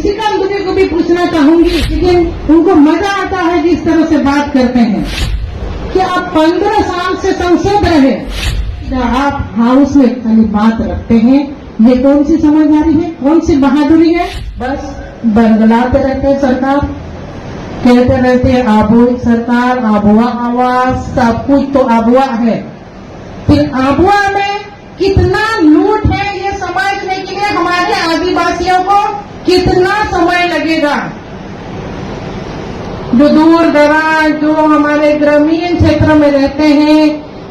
निशिकांत दुबे को भी पूछना चाहूंगी, लेकिन उनको मजा आता है जिस तरह से बात करते हैं कि आप 15 साल से संसद रहे, आप हाउस में खाली बात रखते हैं। ये कौन सी समझदारी है, कौन सी बहादुरी है? बस बरगलाते रहते हैं सरकार, कहते रहते हैं आबुआ सरकार, आबुआ आवाज, सब कुछ तो आबुआ है। फिर आबुआ में कितना लूट है ये समझने के लिए हमारे आदिवासियों को कितना समय लगेगा। जो दूर दराज, जो हमारे ग्रामीण क्षेत्र में रहते हैं,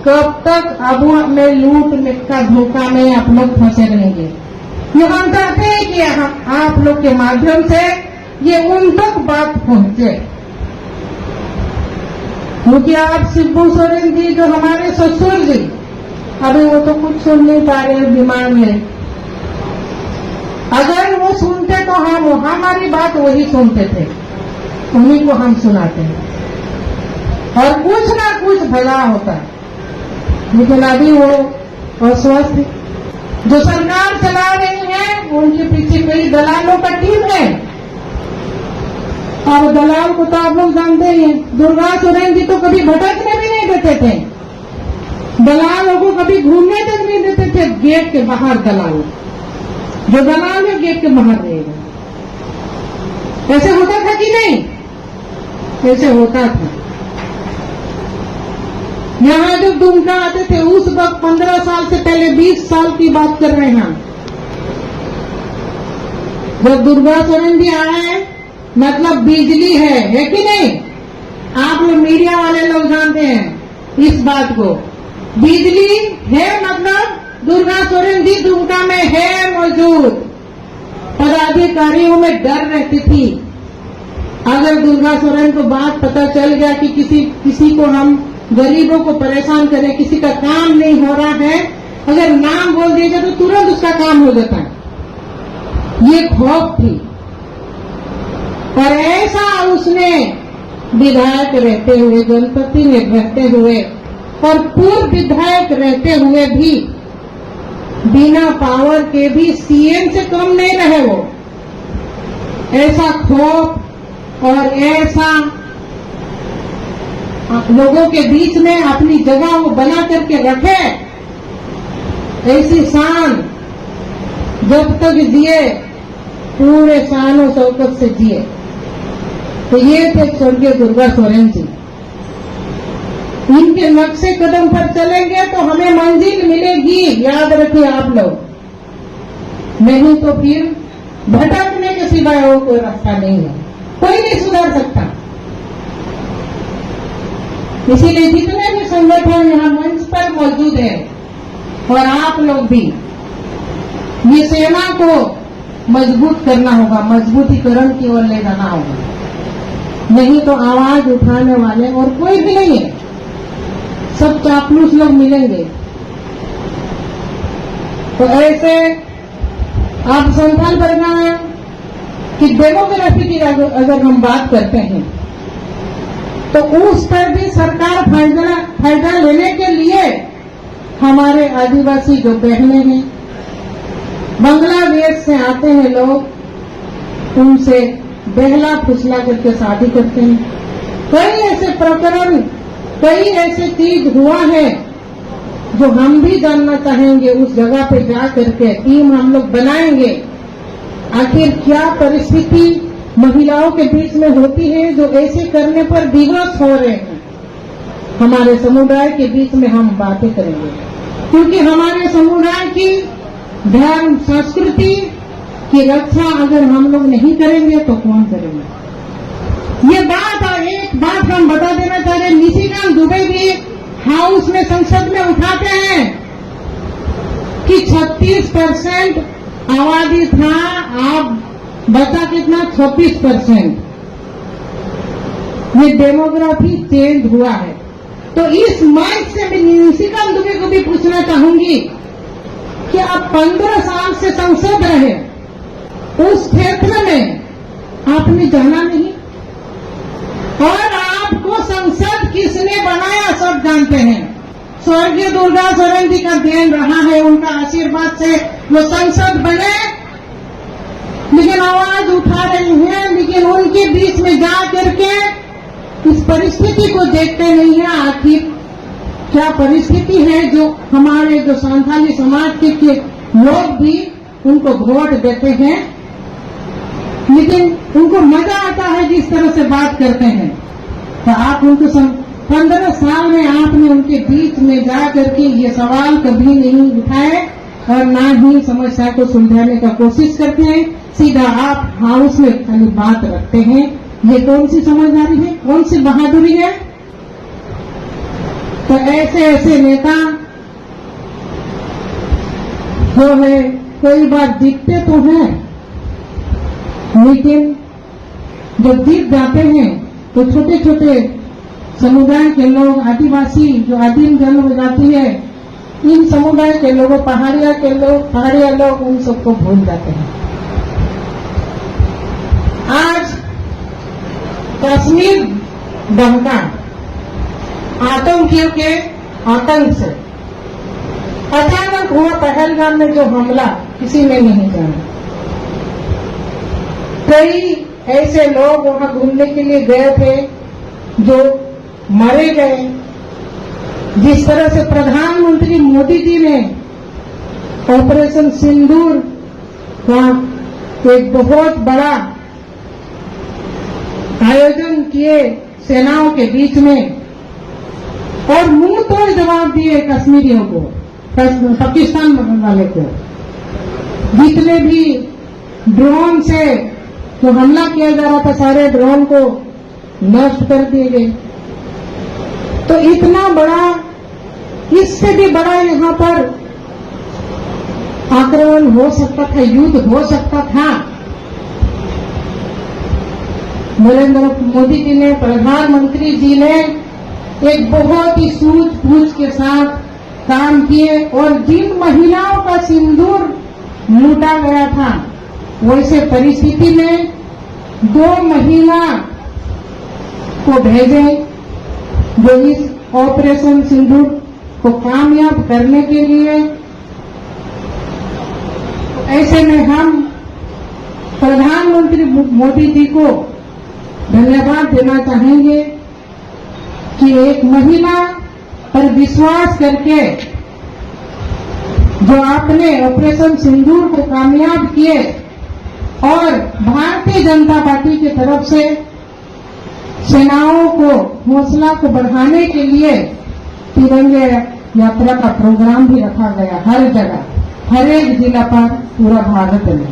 कब तक आबुआ में लूट का धोखा में आप लोग फंसे रहेंगे। ये हम चाहते हैं कि आप लोग के माध्यम से ये उन तक बात पहुंचे, क्योंकि आप शिबू सोरेन जी जो हमारे ससुर जी, अभी वो तो कुछ सुन नहीं पा रहे, बीमार में। अगर वो सुनते तो हम हमारी बात वही सुनते थे, उन्हीं को हम सुनाते हैं और कुछ ना कुछ भला होता। लेकिन अभी वो अस्वस्थ, जो सरकार चला रही है उनके पीछे कई दलालों का टीम है। और दलाल को तो आप लोग जानते ही हैं, दुर्गा सोरेन जी तो कभी भटकने भी नहीं देते थे, दलालों को कभी घूमने तक नहीं देते थे। गेट के बाहर दलाल, जो दलाल है गेट के बाहर रहेगा। ऐसे होता था कि नहीं? ऐसे होता था। यहाँ जब दुमका आते थे उस वक्त 15 साल से पहले, 20 साल की बात कर रहे हैं हम, जब दुर्गा सोरेन जी आए, मतलब बिजली है कि नहीं? आप लोग मीडिया वाले लोग जानते हैं इस बात को। बिजली है मतलब दुर्गा सोरेन जी दुमका में है मौजूद। पदाधिकारियों में डर रहती थी, अगर दुर्गा सोरेन को बात पता चल गया कि किसी को हम गरीबों को परेशान करें, किसी का काम नहीं हो रहा है, अगर नाम बोल दिया जाए तो तुरंत उसका काम हो जाता है। ये खौफ थी। और ऐसा उसने विधायक रहते हुए, जनपति में रहते हुए और पूर्व विधायक रहते हुए भी, बिना पावर के भी सीएम से कम नहीं रहे वो। ऐसा खौफ और ऐसा लोगों के बीच में अपनी जगह वो बना करके रखे, ऐसी शान जब तक जिए पूरे शान शौकत से जिए। तो ये थे स्वर्गीय दुर्गा सोरेन जी। इनके नक्शे कदम पर चलेंगे तो हमें मंजिल मिलेगी, याद रखिए आप लोग। नहीं तो फिर भटकने के सिवाय और कोई रास्ता नहीं है, कोई नहीं सुधर सकता। इसीलिए जितने भी संगठन यहाँ मंच पर मौजूद है और आप लोग भी, ये सेना को मजबूत करना होगा, मजबूतीकरण की ओर ले जाना होगा। नहीं तो आवाज उठाने वाले और कोई भी नहीं है, सब चापलूस लोग मिलेंगे। तो ऐसे आप संथाल परगना की डेमोग्राफी की अगर हम बात करते हैं तो उस पर भी सरकार फायदा लेने के लिए हमारे आदिवासी जो बहनें हैं, बांग्लादेश से आते हैं लोग, उनसे बहला फुसला करके शादी करते हैं। कई ऐसे प्रकरण, कई ऐसे चीज हुआ है जो हम भी जानना चाहेंगे। उस जगह पे जा करके टीम हम लोग बनाएंगे, आखिर क्या परिस्थिति महिलाओं के बीच में होती है जो ऐसे करने पर विवश हो रहे हैं। हमारे समुदाय के बीच में हम बातें करेंगे, क्योंकि हमारे समुदाय की धर्म संस्कृति की रक्षा अगर हम लोग नहीं करेंगे तो कौन करेंगे। ये बात, और एक बात हम बता देना चाह रहे हैं, निशिकांत दुबे भी हाउस में, संसद में उठाते हैं कि 36% आबादी था, आप बचा कितना? 26%। ये डेमोग्राफी चेंज हुआ है। तो इस मंच से मैं निशिकांत दुबे को भी पूछना चाहूंगी कि आप 15 साल से संसद रहे, उस क्षेत्र में आपने जाना नहीं, और आपको संसद किसने बनाया सब जानते हैं। स्वर्गीय दुर्गा सोरेन जी का देन रहा है, उनका आशीर्वाद से वो संसद बने। लेकिन आवाज उठा रहे हैं, लेकिन उनके बीच में जा करके इस परिस्थिति को देखते नहीं है। आखिर क्या परिस्थिति है जो हमारे जो संथाली समाज के लोग भी उनको वोट देते हैं, लेकिन उनको मजा आता है जिस तरह से बात करते हैं। तो आप उनको 15 साल में आपने उनके बीच में जा करके ये सवाल कभी नहीं उठाए और ना ही समस्या को सुलझाने का कोशिश करते हैं। सीधा आप हाउस में खाली बात रखते हैं। ये कौन सी समझदारी है, कौन सी बहादुरी है? तो ऐसे ऐसे नेता जो है कई बार दिखते तो हैं, लेकिन जब दिख जाते हैं तो छोटे छोटे समुदाय के लोग, आदिवासी जो आदिम जनजाति है, इन समुदाय के लोगों, पहाड़िया लोग उन सबको भूल जाते हैं। आज कश्मीर दंगा आतंकियों के आतंक से अचानक हुआ पहलगाम में जो हमला, किसी ने नहीं जाना। कई ऐसे लोग वहां घूमने के लिए गए थे जो मरे गए। जिस तरह से प्रधानमंत्री मोदी जी ने ऑपरेशन सिंदूर का एक बहुत बड़ा आयोजन किए सेनाओं के बीच में और मुंह तोड़ जवाब दिए कश्मीरियों को, पाकिस्तान वाले को। जितने भी ड्रोन से जो हमला किया जा रहा था, सारे ड्रोन को नष्ट कर दिए गए। तो इतना बड़ा, इससे भी बड़ा यहाँ पर आक्रमण हो सकता था, युद्ध हो सकता था। नरेंद्र मोदी जी ने, प्रधानमंत्री जी ने एक बहुत ही सूझबूझ के साथ काम किए और जिन महिलाओं का सिंदूर लूटा गया था, वैसे परिस्थिति में 2 महिला को भेजे जो इस ऑपरेशन सिंदूर को कामयाब करने के लिए। ऐसे में हम प्रधानमंत्री मोदी जी को धन्यवाद देना चाहेंगे कि एक महिला पर विश्वास करके जो आपने ऑपरेशन सिंदूर को कामयाब किए और भारतीय जनता पार्टी की तरफ से सेनाओं को हौसला को बढ़ाने के लिए तिरंगे यात्रा का प्रोग्राम भी रखा गया, हर जगह, हर एक जिला पर, पूरा भारत में।